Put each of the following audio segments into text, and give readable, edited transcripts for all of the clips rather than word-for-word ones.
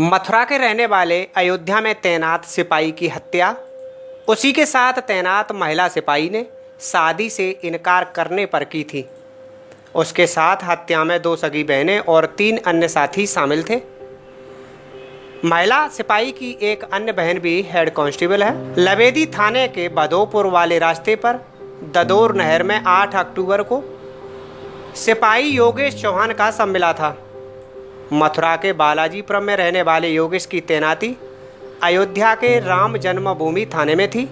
मथुरा के रहने वाले अयोध्या में तैनात सिपाही की हत्या। उसी के साथ तैनात महिला सिपाही ने शादी से इनकार करने पर की थी। उसके साथ हत्या में 2 सगी बहनें और 3 अन्य साथी शामिल थे। महिला सिपाही की एक अन्य बहन भी हेड कांस्टेबल है। लवेदी थाने के बधोपुर वाले रास्ते पर ददोर नहर में 8 अक्टूबर को सिपाही योगेश चौहान का शव मिला था। मथुरा के बालाजीपुरम में रहने वाले योगेश की तैनाती अयोध्या के राम जन्मभूमि थाने में थी।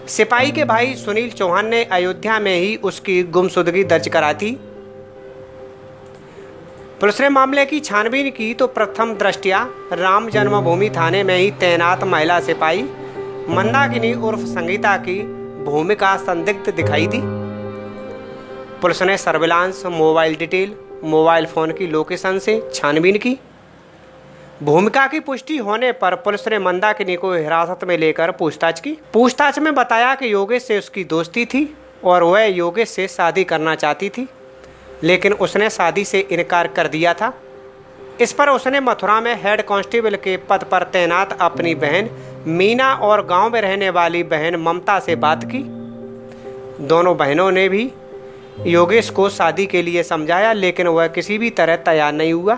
सिपाही के भाई सुनील चौहान ने अयोध्या में ही उसकी गुमशुदगी दर्ज करा थी। पुलिस ने मामले की छानबीन की तो प्रथम दृष्टया राम जन्मभूमि थाने में ही तैनात महिला सिपाही मंदाकिनी उर्फ संगीता की भूमिका संदिग्ध दिखाई दी। पुलिस ने surveillance, mobile detail, mobile phone की लोकेशन से छानबीन की। भूमिका की पुष्टि होने पर पुलिस ने मंदाकिनी को हिरासत में लेकर पूछताछ की। पूछताछ में बताया कि योगेश से उसकी दोस्ती थी और वह योगेश से शादी करना चाहती थी, लेकिन उसने शादी से इनकार कर दिया था। इस पर उसने मथुरा में हेड कांस्टेबल के पद पर तैनात अपनी बहन मीना और गांव में रहने वाली बहन ममता से बात की। दोनों बहनों ने भी योगेश को शादी के लिए समझाया, लेकिन वह किसी भी तरह तैयार नहीं हुआ।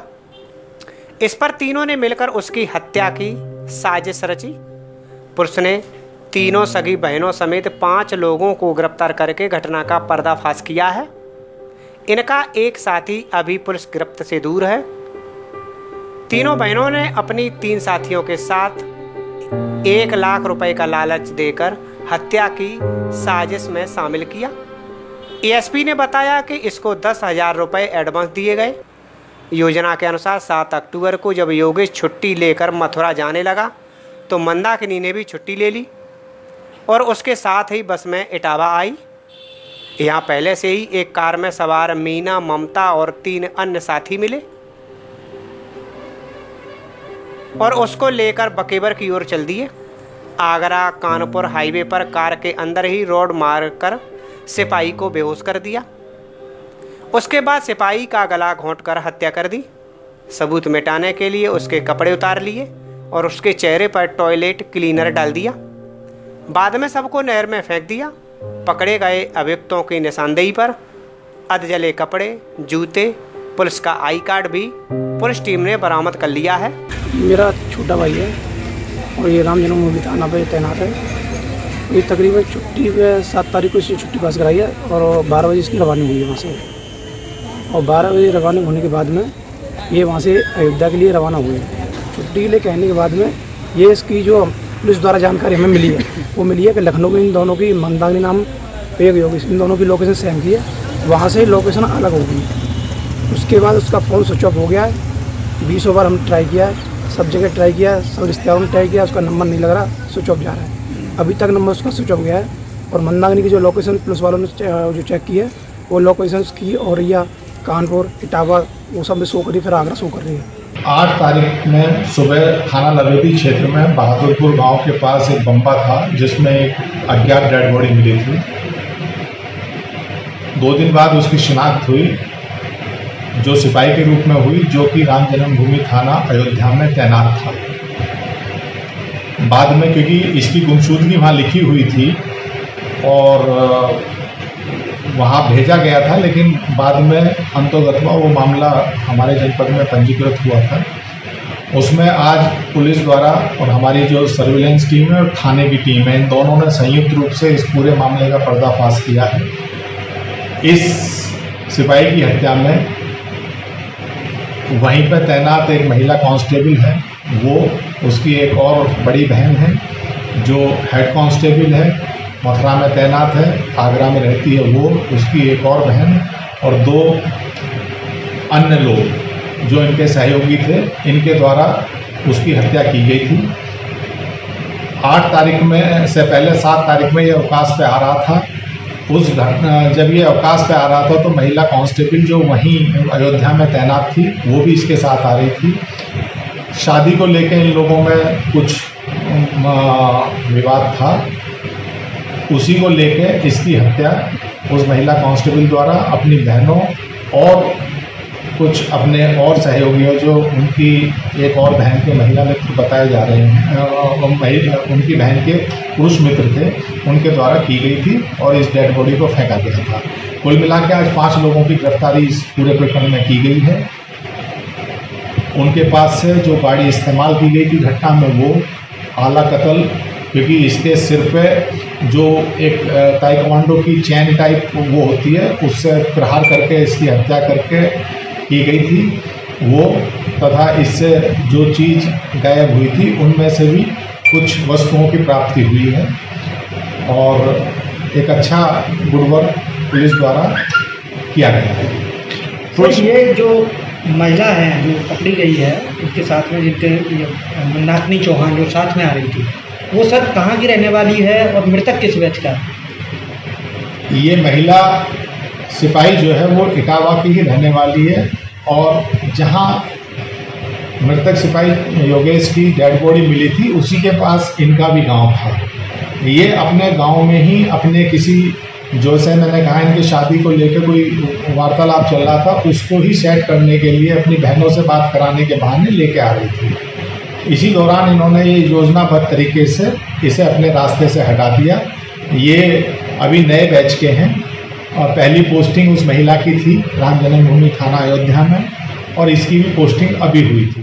इस पर तीनों ने मिलकर उसकी हत्या की साजिश रची। पुलिस ने तीनों सगी बहनों समेत 5 लोगों को गिरफ्तार करके घटना का पर्दाफाश किया है। इनका एक साथी अभी पुलिस गिरफ्त से दूर है। तीनों बहनों ने अपनी 3 साथियों के साथ 1 लाख रुपए का लालच देकर हत्या की साजिश में शामिल किया। एएसपी ने बताया कि इसको 10,000 रुपये एडवांस दिए गए। योजना के अनुसार 7 अक्टूबर को जब योगेश छुट्टी लेकर मथुरा जाने लगा तो मंदाकिनी ने भी छुट्टी ले ली और उसके साथ ही बस में इटावा आई। यहाँ पहले से ही एक कार में सवार मीना, ममता और 3 अन्य साथी मिले और उसको लेकर बकेबर की ओर चल दिए। आगरा कानपुर हाईवे पर कार के अंदर ही रोड मारकर सिपाही को बेहोश कर दिया। उसके बाद सिपाही का गला घोंटकर हत्या कर दी। सबूत मिटाने के लिए उसके कपड़े उतार लिए और उसके चेहरे पर टॉयलेट क्लीनर डाल दिया। बाद में सबको नहर में फेंक दिया। पकड़े गए अभियुक्तों की निशानदेही पर अधजले कपड़े, जूते, पुलिस का आई कार्ड भी पुलिस टीम ने बरामद कर लिया है। मेरा छोटा भाई है और ये राम जन्मभूमि थाना पे तैनात है। ये तकरीबन छुट्टी पे 7 तारीख को इसने छुट्टी पास कराई है और 12 बजे इसकी रवानी हुई है वहाँ से। और 12 बजे रवाना होने के बाद में ये वहाँ से अयोध्या के लिए रवाना हुए। छुट्टी ले कहने के बाद में ये इसकी जो पुलिस द्वारा जानकारी हमें मिली है वो मिली है कि लखनऊ में इन दोनों की मंदाकिनी नाम एक योगेश, इन दोनों की लोकेशन सेम की है। वहाँ से लोकेशन अलग हो गई। उसके बाद उसका फ़ोन स्विच ऑफ हो गया है। 20 बार हम ट्राई किया है, सब जगह ट्राई किया है, सब रिश्तेदारों ने ट्राई किया, उसका नंबर नहीं लग रहा, स्विच ऑफ जा रहा है। अभी तक नंबर उसका स्विच ऑफ गया है। और मंदाकिनी की जो लोकेशन पुलिस वालों ने जो चेक की है वो लोकेशन की औरैया, कानपुर, इटावा वो सब में शो करी, फिर आगरा शो कर रही है। 8 तारीख में सुबह थाना लवेदी क्षेत्र में बहादुरपुर गांव के पास एक बम्बा था जिसमें एक अज्ञात डेड बॉडी मिली थी। 2 दिन बाद उसकी शिनाख्त हुई, जो सिपाही के रूप में हुई, जो कि राम जन्मभूमि थाना अयोध्या में तैनात था। बाद में क्योंकि इसकी गुमशुदगी वहाँ लिखी हुई थी और वहाँ भेजा गया था, लेकिन बाद में अंतोगत्वा वो मामला हमारे जनपद में पंजीकृत हुआ था। उसमें आज पुलिस द्वारा और हमारी जो सर्विलेंस टीम है और थाने की टीम है, इन दोनों ने संयुक्त रूप से इस पूरे मामले का पर्दाफाश किया है। इस सिपाही की हत्या में वहीं पर तैनात एक महिला कांस्टेबल है, वो उसकी एक और बड़ी बहन है जो हेड कांस्टेबल है, मथुरा में तैनात है, आगरा में रहती है, वो उसकी एक और बहन और 2 अन्य लोग जो इनके सहयोगी थे, इनके द्वारा उसकी हत्या की गई थी। 8 तारीख में से पहले 7 तारीख में ये अवकाश पे आ रहा था। उस घटना जब ये अवकाश पे आ रहा था तो महिला कांस्टेबल जो वहीं अयोध्या में तैनात थी वो भी इसके साथ आ रही थी। शादी को लेकर इन लोगों में कुछ विवाद था, उसी को लेकर इसकी हत्या उस महिला कांस्टेबल द्वारा अपनी बहनों और कुछ अपने और सहयोगियों जो उनकी एक और बहन के महिला मित्र बताए जा रहे हैं, उनकी बहन के पुरुष मित्र थे, उनके द्वारा की गई थी और इस डेड बॉडी को फेंका गया था। कुल मिला के आज 5 लोगों की गिरफ्तारी इस पूरे प्रकरण में की गई है। उनके पास से जो गाड़ी इस्तेमाल की गई थी घटना में वो आला कत्ल, क्योंकि इसके सिर पे जो एक ताइक्वांडो की चैन टाइप वो होती है उससे प्रहार करके इसकी हत्या करके की गई थी वो, तथा इससे जो चीज़ गायब हुई थी उनमें से भी कुछ वस्तुओं की प्राप्ति हुई है और एक अच्छा गुड वर्क पुलिस द्वारा किया गया है। तो ये जो महिला है जो पकड़ी गई है, उसके साथ में जिनके मंदाकिनी चौहान जो साथ में आ रही थी, वो सर कहाँ की रहने वाली है और मृतक किस बैच का? ये महिला सिपाही जो है वो इटावा की ही रहने वाली है और जहाँ मृतक सिपाही योगेश की डेड बॉडी मिली थी उसी के पास इनका भी गांव था। ये अपने गांव में ही अपने किसी, जो से मैंने कहा इनकी शादी को लेकर कोई वार्तालाप चल रहा था, उसको ही सेट करने के लिए अपनी बहनों से बात कराने के बहाने लेके आ रही थी। इसी दौरान इन्होंने ये योजनाबद्ध तरीके से इसे अपने रास्ते से हटा दिया। ये अभी नए बैच के हैं और पहली पोस्टिंग उस महिला की थी राम जन्मभूमि थाना अयोध्या में और इसकी भी पोस्टिंग अभी हुई थी।